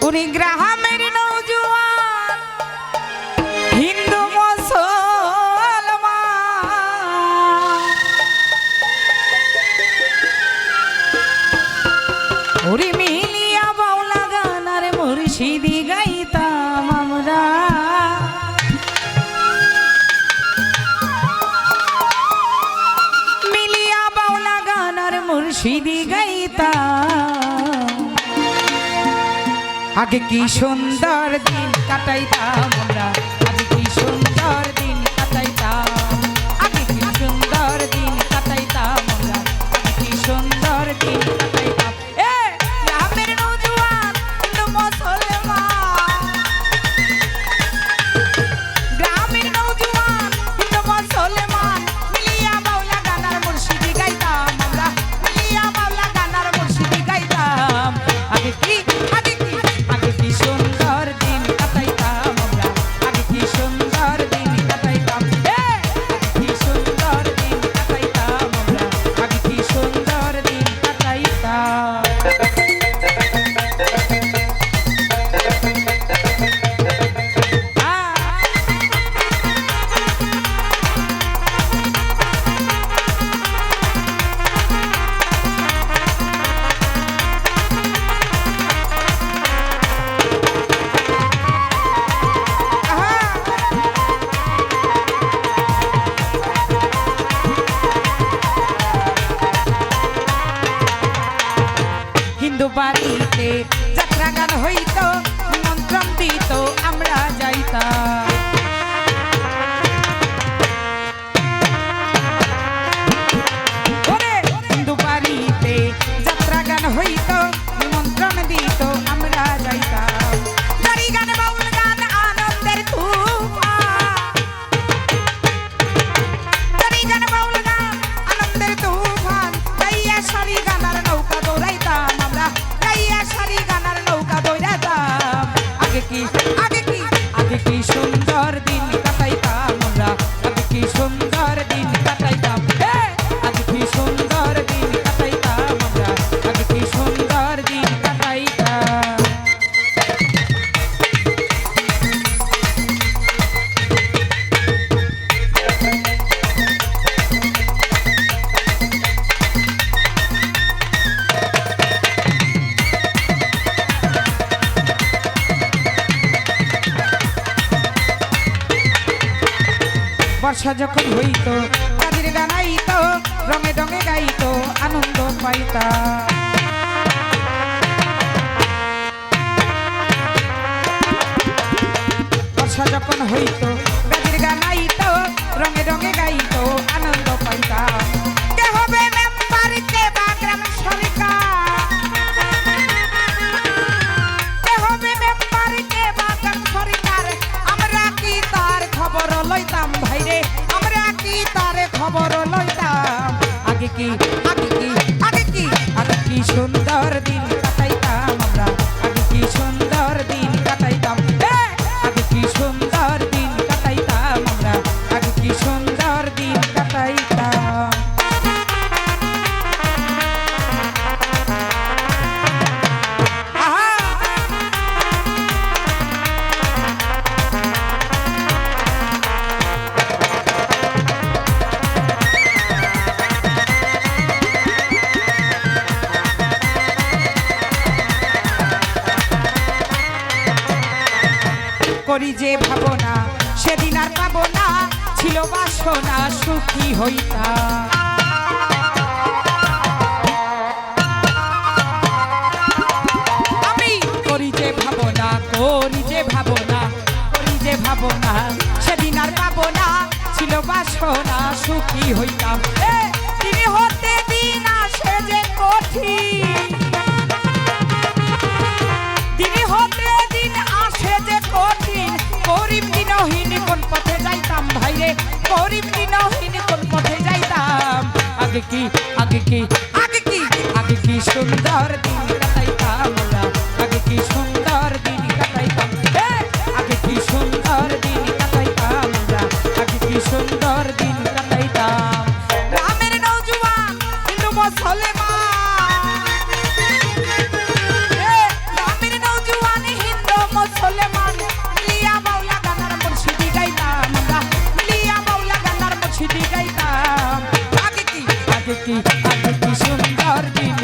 গ্রামের নৌজওয়ান হিন্দু মুসলমান ওরে মিলিয়া বাউলা গান আর মুর্শিদি গাইতাম আমরা মিলিয়া বাউলা গান আর মুর্শিদি গাইতাম আগে কি সুন্দর দিন কাটাইতাম আমরা আগে কি সুন্দর দিন কাটাইতাম আগে কি সুন্দর দিন কাটাইতাম আমরা আগে কি সুন্দর দিন কাটাইতাম এ গ্রামের নওজোয়ান হিন্দু মুসলমান গ্রামের নওজোয়ান হিন্দু মুসলমান মিলিয়া বাউলা গান আর মুর্শিদি গাইতাম আমরা মিলিয়া বাউলা গান আর মুর্শিদি গাইতাম আগে কি সুন্দর দিন কাটাইতাম আমরা আগে কি সুন্দর দিন কাটাইতাম কি সুন্দর দিন কাটাইতাম আমরা আগে কি সুন্দর দিন কাটাইতাম বাড়িতে যাত্রা গান হইতো নিমন্ত্রণ দিত আমরা যাইতাম হিন্দু বাড়িতে যাত্রা গান হইতো নিমন্ত্রণ দিত আমরা যাইতাম দাড়ি গান বাউল গান আনন্দের তুফান দাড়ি গান বাউল গান আনন্দের তুফান গাইয়া সারি গানার নৌকা দৌড়াইতাম আমরা গাইয়া সারি গানার নৌকা দৌড়াইতাম আগে কি সুন্দর দিন কাটাইতাম আমরা আগে কি সুন্দর দিন কাটাইতাম আগে কি সুন্দর দিন কাটাইতাম আমরা আগে কি সুন্দর দিন কাটাইতাম বর্ষা যখন হইতো কাজের গান আইতো রঙে রঙে গাইতো আনন্দ পাইতা বর্ষা যখন হইতো কাজের গান আইতো রঙে রঙে গাইতো আনন্দ পাইতা কে হবে মেম্বার কে বা গ্রাম সরকার কে হবে মেম্বার কে বা গ্রাম সরকার আমরা কি তার খবর লইতাম ভাইরে আমরা কি তার খবর লইতাম আগে কি সুন্দর দিন কাটাইতাম আমরা আগে কি সুন্দর দিন কাটাইতাম আগে কি সুন্দর দিন কাটাইতাম আমরা আগে কি সুন্দর দিন কাটাইতাম করি যে ভাবনা সেদিন আর পাবো না ছিল বাসনা সুখী হইতা আমি করি যে ভাবনা সেদিন আর পাবো না ছিল বাসনা সুখী হইতাম তিনি হতে দিন আসে যে কঠিন তিনি হতে দিন আসে যে কঠিন গরিব দিনহীন কোন পথে যাইতাম ভাইরে গরিব দিনহীন কোন পথে যাইতাম আগে কি সুন্দর দিন কাটাইতাম আমরা আগে কি সুন্দর দিন কাটাইতাম আগে কি সুন্দর দিন কাটাইতাম আমরা আগে কি সুন্দর দিন কাটাইতাম গ্রামের নওজোয়ান হিন্দু মুসলমান গ্রামের নওজোয়ান আগে কি সুন্দর দিন